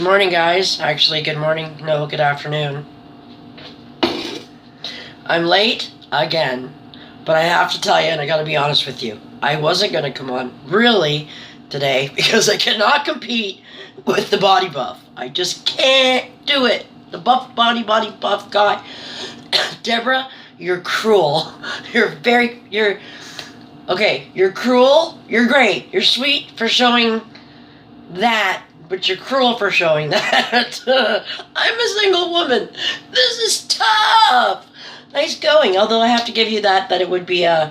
Good morning, guys. Actually, good morning. No, good afternoon. I'm late again, but I have to tell you, and I gotta be honest with you, I wasn't gonna come on really today because I cannot compete with the body buff. I just can't do it. The body buff guy. Deborah, you're cruel. You're cruel. You're great. You're sweet for showing that, but you're cruel for showing that. I'm a single woman. This is tough. Nice going. Although I have to give you that it would be I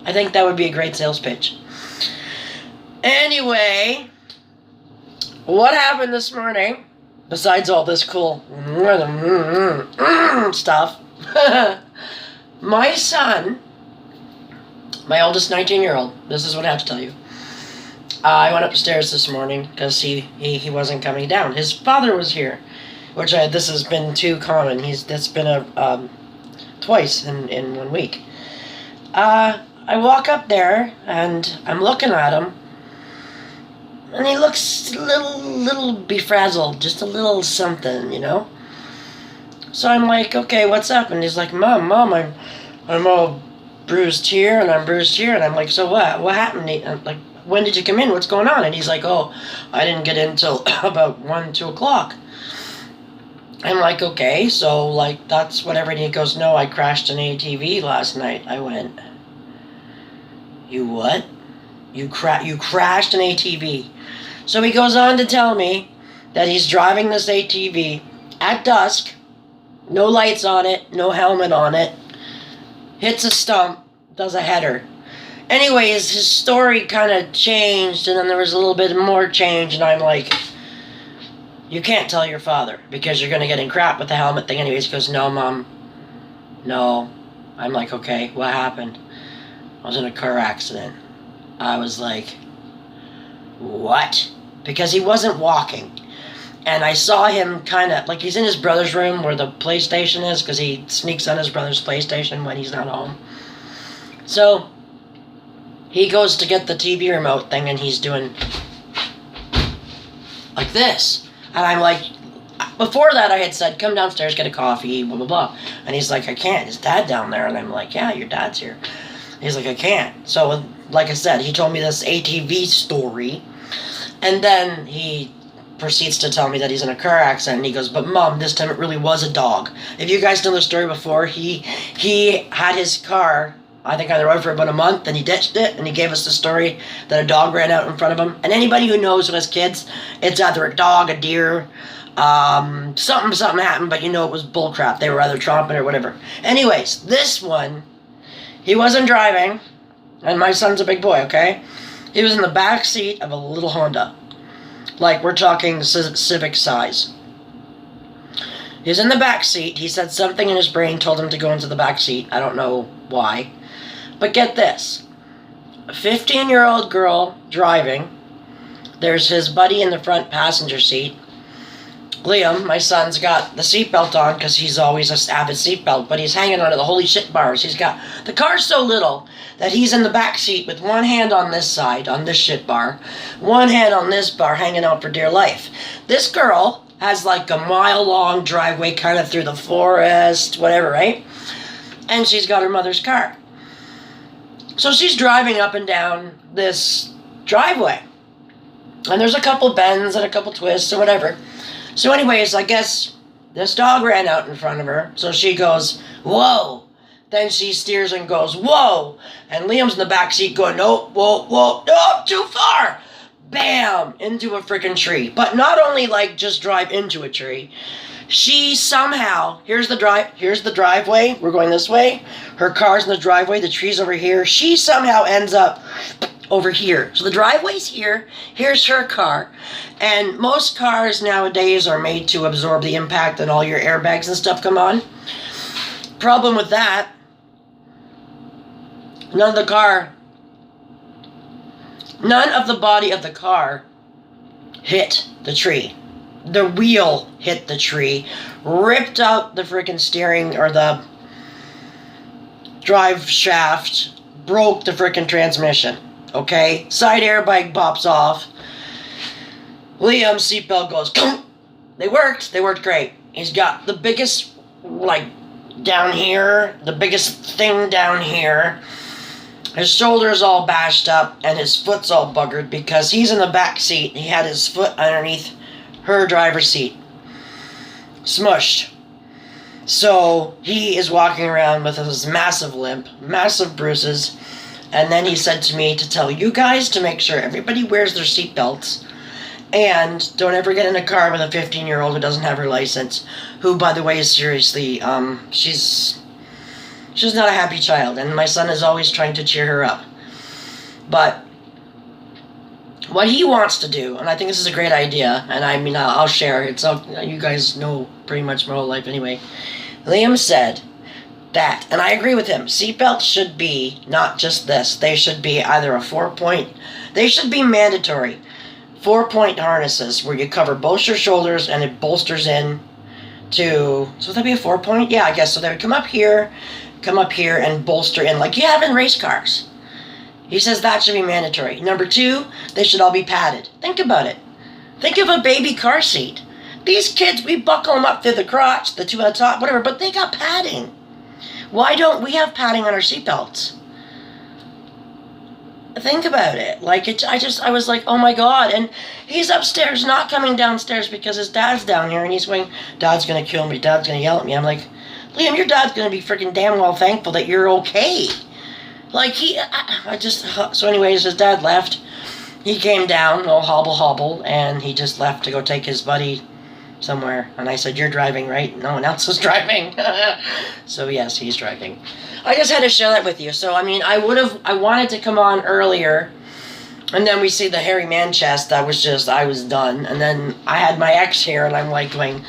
think that would be a great sales pitch. Anyway, what happened this morning, besides all this cool stuff, my son, my oldest 19-year-old, this is what I have to tell you. I went upstairs this morning because he wasn't coming down. His father was here, which this has been too common. That's been twice in 1 week. I walk up there and I'm looking at him, and he looks a little befrazzled, just a little something, you know. So I'm like, okay, what's up? And he's like, Mom, I'm all bruised here and I'm bruised here, and I'm like, so what? What happened? I'm like, when did you come in? What's going on? And he's like, oh, I didn't get in till about 1, 2 o'clock. I'm like, okay, so like that's whatever. And he goes, no, I crashed an ATV last night. I went, you what? You crashed an ATV. So he goes on to tell me that he's driving this ATV at dusk, no lights on it, no helmet on it, hits a stump, does a header. Anyways, his story kind of changed, and then there was a little bit more change, and I'm like, you can't tell your father because you're going to get in crap with the helmet thing. Anyways, he goes, no, Mom, no. I'm like, okay, what happened? I was in a car accident. I was like, what? Because he wasn't walking. And I saw him kind of, like he's in his brother's room where the PlayStation is, because he sneaks on his brother's PlayStation when he's not home. So he goes to get the TV remote thing, and he's doing like this. And I'm like, before that I had said, come downstairs, get a coffee, blah, blah, blah. And he's like, I can't. Is Dad down there? And I'm like, yeah, your dad's here. He's like, I can't. So, like I said, he told me this ATV story. And then he proceeds to tell me that he's in a car accident. And he goes, but Mom, this time it really was a dog. If you guys know the story before, he had his car, I think, on the road for about a month, and he ditched it, and he gave us the story that a dog ran out in front of him. And anybody who knows when as kids, it's either a dog, a deer, something happened, but you know it was bullcrap. They were either tromping or whatever. Anyways, this one, he wasn't driving, and my son's a big boy, okay? He was in the back seat of a little Honda. Like, we're talking Civic size. He was in the back seat. He said something in his brain told him to go into the back seat. I don't know why. But get this. A 15-year-old girl driving. There's his buddy in the front passenger seat. Liam, my son's got the seatbelt on because he's always an avid seatbelt, but he's hanging onto the holy shit bars. The car's so little that he's in the back seat with one hand on this side, on this shit bar, one hand on this bar, hanging out for dear life. This girl has like a mile-long driveway kind of through the forest, whatever, right? And she's got her mother's car. So she's driving up and down this driveway. And there's a couple bends and a couple twists or whatever. So anyways, I guess this dog ran out in front of her. So she goes, whoa. Then she steers and goes, whoa. And Liam's in the back seat going, no, whoa, no, too far. Bam, into a freaking tree. But not only like just drive into a tree. She somehow, here's the driveway. We're going this way. Her car's in the driveway. The tree's over here. She somehow ends up over here. So the driveway's here. Here's her car. And most cars nowadays are made to absorb the impact and all your airbags and stuff come on. Problem with that, none of the body of the car hit the tree. The wheel hit the tree, ripped out the freaking steering or the drive shaft, broke the freaking transmission. Okay? Side airbag pops off. Liam's seatbelt goes, they worked great. He's got the biggest, like, down here, the biggest thing down here. His shoulder's all bashed up, and his foot's all buggered because he's in the back seat. He had his foot underneath her driver's seat. Smushed. So he is walking around with his massive limp, massive bruises, and then he said to me to tell you guys to make sure everybody wears their seatbelts, and don't ever get in a car with a 15-year-old who doesn't have her license, who, by the way, is seriously, she's not a happy child, and my son is always trying to cheer her up. But what he wants to do, and I think this is a great idea, and I mean, I'll share it. You guys know pretty much my whole life anyway. Liam said that, and I agree with him, seatbelts should be not just this. They should be either a 4-point, they should be mandatory 4-point harnesses where you cover both your shoulders and it bolsters in to, so would that be a 4-point? Yeah, I guess. So they would come up here and bolster in like you have in race cars. He says that should be mandatory. Number 2, they should all be padded. Think about it. Think of a baby car seat. These kids, we buckle them up through the crotch, the 2 on the top, whatever, but they got padding. Why don't we have padding on our seatbelts? Think about it. Like, I was like, oh my God. And he's upstairs, not coming downstairs because his dad's down here, and he's going, Dad's going to kill me. Dad's going to yell at me. I'm like, Liam, your dad's going to be freaking damn well thankful that you're okay. Like, so anyways, his dad left. He came down, all hobble, and he just left to go take his buddy somewhere. And I said, you're driving, right? No one else is driving. So yes, he's driving. I just had to share that with you. So, I mean, I wanted to come on earlier, and then we see the hairy man chest. I was done. And then I had my ex here, and I'm like going,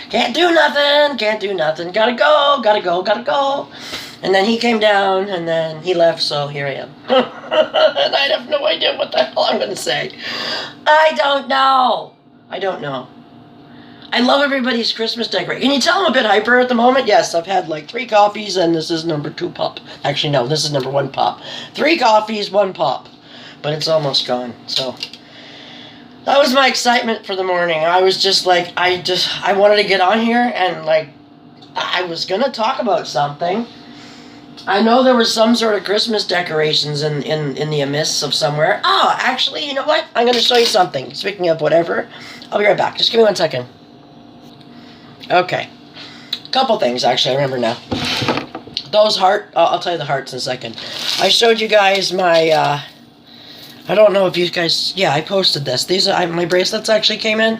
can't do nothing, gotta go. And then he came down, and then he left, so here I am. And I have no idea what the hell I'm going to say. I don't know. I love everybody's Christmas decoration. Can you tell I'm a bit hyper at the moment? Yes, I've had like 3 coffees, and this is number 2 pop. Actually, no, this is number 1 pop. 3 coffees, 1 pop. But it's almost gone, so... That was my excitement for the morning. I was just like, I wanted to get on here, and like, I was going to talk about something. I know there was some sort of Christmas decorations in the amiss of somewhere. Oh, actually, you know what? I'm going to show you something. Speaking of whatever, I'll be right back. Just give me 1 second. Okay. Couple things, actually, I remember now. Those I'll tell you the hearts in a second. I showed you guys my, I don't know if you guys, yeah, I posted this. These are, my bracelets actually came in.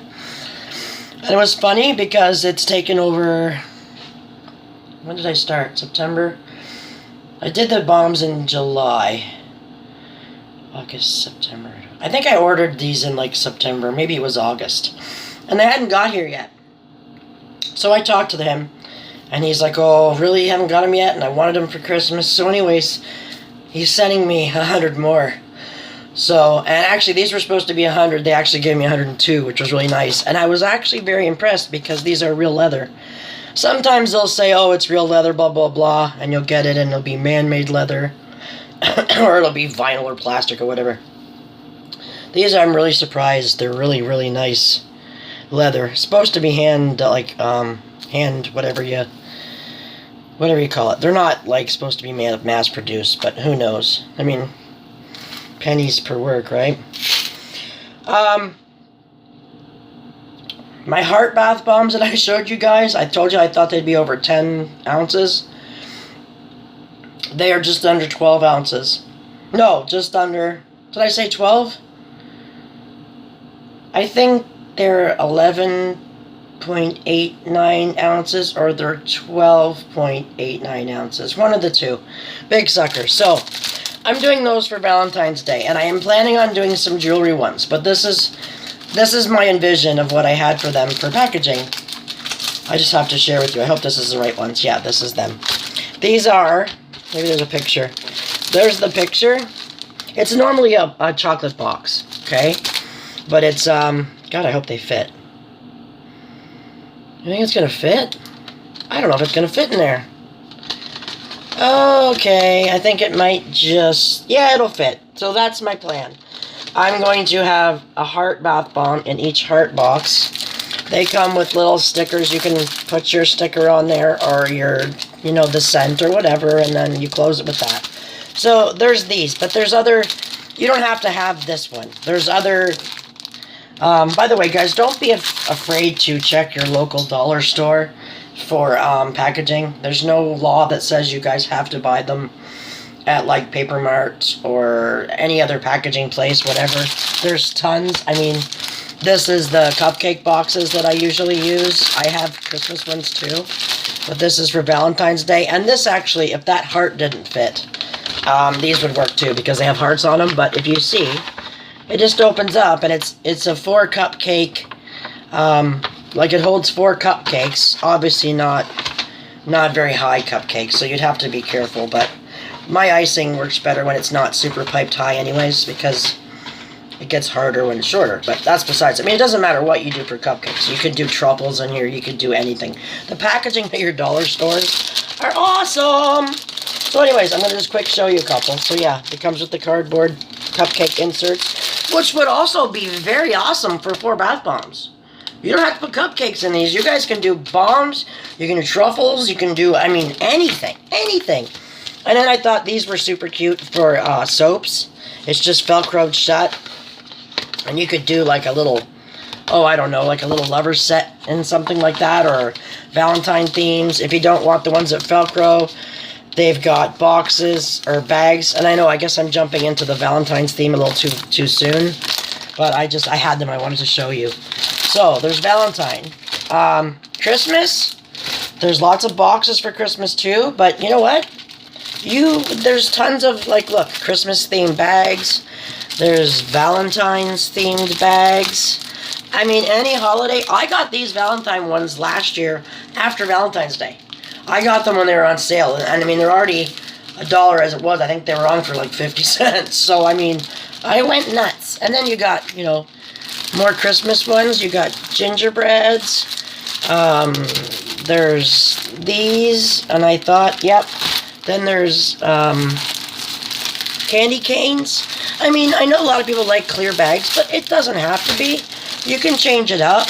And it was funny because it's taken over, when did I start? September? I did the bombs in July. August, September. I think I ordered these in like September. Maybe it was August. And they hadn't got here yet. So I talked to him. And he's like, oh, really? You haven't got them yet? And I wanted them for Christmas. So anyways, he's sending me 100 more. So, and actually these were supposed to be 100. They actually gave me 102, which was really nice. And I was actually very impressed because these are real leather. Sometimes they'll say, oh, it's real leather, blah, blah, blah, and you'll get it, and it'll be man-made leather, or it'll be vinyl or plastic or whatever. These, I'm really surprised. They're really, really nice leather. It's supposed to be whatever you call it. They're not, like, supposed to be mass-produced, but who knows? I mean, pennies per work, right? My heart bath bombs that I showed you guys, I told you I thought they'd be over 10 ounces. They are just under 12 ounces. No, just under, did I say 12? I think they're 11.89 ounces or they're 12.89 ounces. One of the two. Big suckers. So, I'm doing those for Valentine's Day, and I am planning on doing some jewelry ones, but this is my envision of what I had for them for packaging. I just have to share with you. I hope this is the right ones. Yeah, this is them. These are, maybe there's a picture. There's the picture. It's normally a chocolate box, okay? But it's, God, I hope they fit. You think it's going to fit? I don't know if it's going to fit in there. Okay, I think it might just, yeah, it'll fit. So that's my plan. I'm going to have a heart bath bomb in each heart box. They come with little stickers. You can put your sticker on there or your, the scent or whatever, and then you close it with that. So there's these, but there's other, you don't have to have this one. There's other, by the way, guys, don't be afraid to check your local dollar store for packaging. There's no law that says you guys have to buy them at like Paper Mart or any other packaging place, whatever. There's tons. I mean, this is the cupcake boxes that I usually use. I have Christmas ones too, but this is for Valentine's Day. And this actually, if that heart didn't fit, these would work too because they have hearts on them. But if you see, it just opens up and it's a 4 cupcake, like it holds 4 cupcakes. Obviously not very high cupcakes, so you'd have to be careful, but my icing works better when it's not super piped high anyways, because it gets harder when it's shorter. But that's besides. I mean, it doesn't matter what you do for cupcakes. You could do truffles in here. You could do anything. The packaging at your dollar stores are awesome. So anyways, I'm going to just quick show you a couple. So yeah, it comes with the cardboard cupcake inserts, which would also be very awesome for 4 bath bombs. You don't have to put cupcakes in these. You guys can do bombs. You can do truffles. You can do, I mean, anything. Anything. And then I thought these were super cute for soaps. It's just Velcroed shut. And you could do like a little, I don't know, like a little lover set and something like that. Or Valentine themes. If you don't want the ones that Velcro, they've got boxes or bags. And I guess I'm jumping into the Valentine's theme a little too soon. But I had them. I wanted to show you. So there's Valentine. Christmas. There's lots of boxes for Christmas too. But you know what? There's tons of, like, look, Christmas themed bags. There's Valentine's themed bags. I mean, any holiday. I got these Valentine ones last year after Valentine's Day. I got them when they were on sale. And I mean, they're already $1 as it was. I think they were on for like 50 cents. So, I mean, I went nuts. And then you got, more Christmas ones. You got gingerbreads. There's these. And I thought, yep. Then there's candy canes. I mean, I know a lot of people like clear bags, but it doesn't have to be. You can change it up.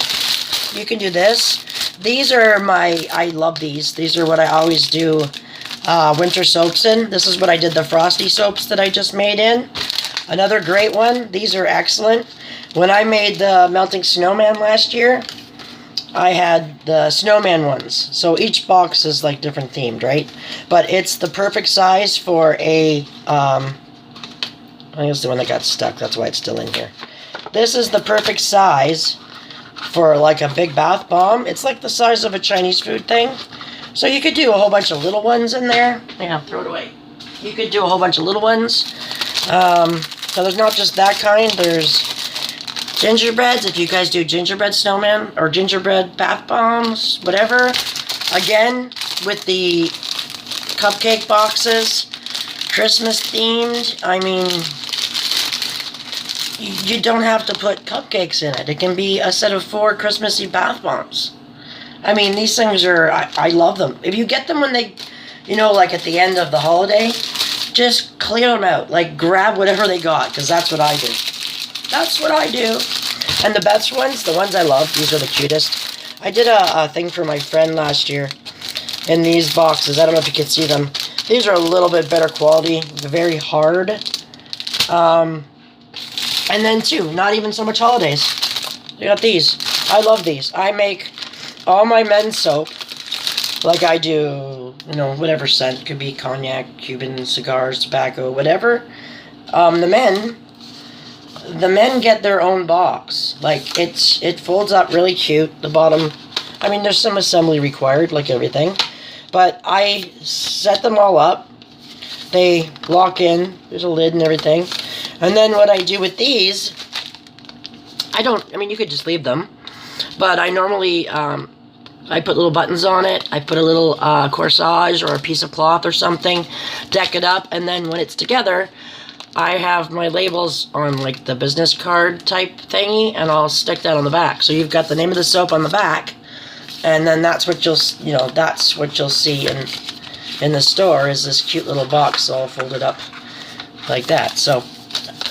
You can do this. These are I love these. These are what I always do winter soaps in. This is what I did the frosty soaps that I just made in. Another great one. These are excellent. When I made the melting snowman last year, I had the snowman ones. So each box is like different themed, right? But it's the perfect size for a, I think it's the one that got stuck. That's why it's still in here. This is the perfect size for like a big bath bomb. It's like the size of a Chinese food thing. So you could do a whole bunch of little ones in there. Yeah, throw it away. You could do a whole bunch of little ones. So there's not just that kind. There's gingerbreads, if you guys do gingerbread snowman or gingerbread bath bombs, whatever. Again, with the cupcake boxes, Christmas themed. I mean, you don't have to put cupcakes in it. It can be a set of 4 Christmassy bath bombs. I mean, these things are, I love them. If you get them when they, like at the end of the holiday, just clear them out. Like, grab whatever they got, because that's what I do. That's what I do. And the best ones, the ones I love, these are the cutest. I did a thing for my friend last year in these boxes. I don't know if you can see them. These are a little bit better quality. They're very hard. And then, too, not even so much holidays. You got these. I love these. I make all my men's soap like I do, whatever scent. Could be cognac, Cuban cigars, tobacco, whatever. The men get their own box. Like, it folds up really cute. The bottom, I mean, there's some assembly required, like everything. But I set them all up. They lock in. There's a lid and everything. And then what I do with these, you could just leave them. But I normally, I put little buttons on it. I put a little corsage or a piece of cloth or something. Deck it up. And then when it's together, I have my labels on like the business card type thingy, and I'll stick that on the back. So you've got the name of the soap on the back, and then that's what you'll see in the store is this cute little box all folded up like that. So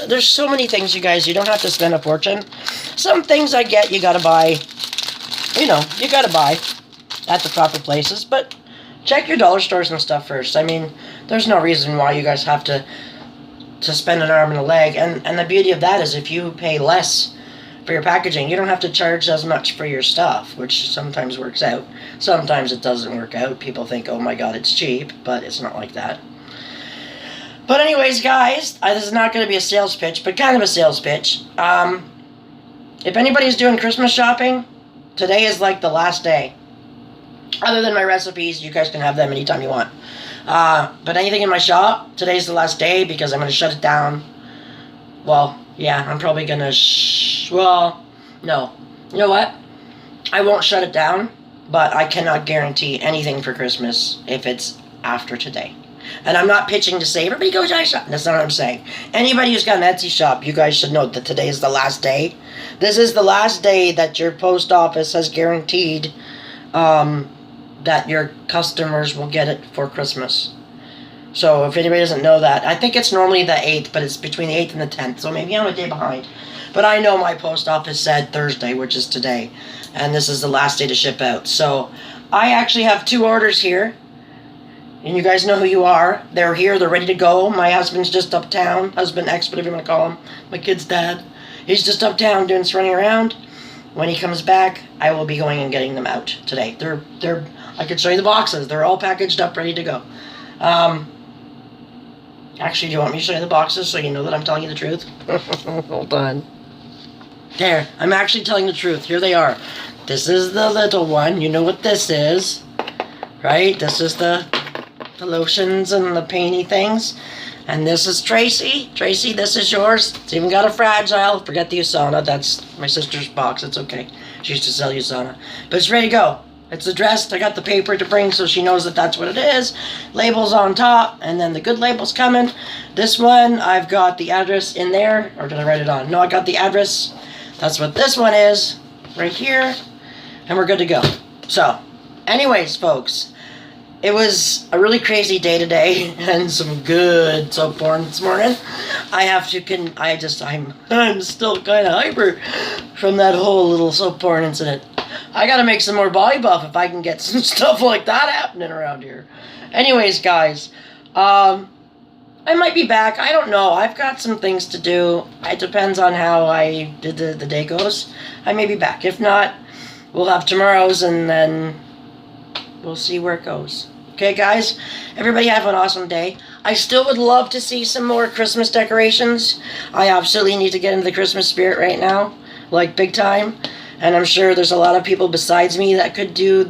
there's so many things, you guys. You don't have to spend a fortune. Some things I get you gotta buy. You know, you gotta buy at the proper places, but check your dollar stores and stuff first. I mean, there's no reason why you guys have to spend an arm and a leg. And the beauty of that is if you pay less for your packaging, you don't have to charge as much for your stuff, which sometimes works out. Sometimes it doesn't work out. People think, oh my god, it's cheap, but it's not like that. But anyways, guys, this is not going to be a sales pitch, but kind of a sales pitch. If anybody's doing Christmas shopping, today is like the last day. Other than my recipes, you guys can have them anytime you want. But anything in my shop, today's the last day because I'm going to shut it down. Well, yeah, I'm probably going to... well, no. You know what? I won't shut it down, but I cannot guarantee anything for Christmas if it's after today. And I'm not pitching to say, everybody go to my shop. That's not what I'm saying. Anybody who's got an Etsy shop, you guys should know that today is the last day. This is the last day that your post office has guaranteed that your customers will get it for Christmas. So if anybody doesn't know that, I think it's normally the 8th, but it's between the 8th and the 10th, so maybe I'm a day behind. But I know my post office said Thursday, which is today, and this is the last day to ship out. So I actually have 2 orders here, and you guys know who you are. They're here, they're ready to go. My husband's just uptown, husband, ex, whatever you want to call him, my kid's dad. He's just uptown doing some running around. When he comes back, I will be going and getting them out today. They're I can show you the boxes. They're all packaged up, ready to go. Actually, do you want me to show you the boxes so you know that I'm telling you the truth? Hold on. There, I'm actually telling the truth. Here they are. This is the little one. You know what this is, right? This is the lotions and the painty things. And this is Tracy. Tracy, this is yours. It's even got a fragile. Forget the Usana. That's my sister's box. It's okay. She used to sell Usana. But it's ready to go. It's addressed. I got the paper to bring so she knows that that's what it is. Labels on top. And then the good label's coming. This one, I've got the address in there. Or did I write it on? No, I got the address. That's what this one is. Right here. And we're good to go. So, anyways, folks. It was a really crazy day today, and some good soap porn this morning. I'm still kind of hyper from that whole little soap porn incident. I gotta make some more body buff if I can get some stuff like that happening around here. Anyways, guys, I might be back. I don't know. I've got some things to do. It depends on how the day goes. I may be back. If not, we'll have tomorrow's, and then we'll see where it goes. Okay, guys? Everybody have an awesome day. I still would love to see some more Christmas decorations. I absolutely need to get into the Christmas spirit right now. Like, big time. And I'm sure there's a lot of people besides me that could do with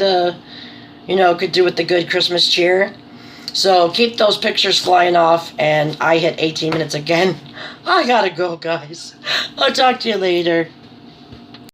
the good Christmas cheer. So, keep those pictures flying off. And I hit 18 minutes again. I gotta go, guys. I'll talk to you later.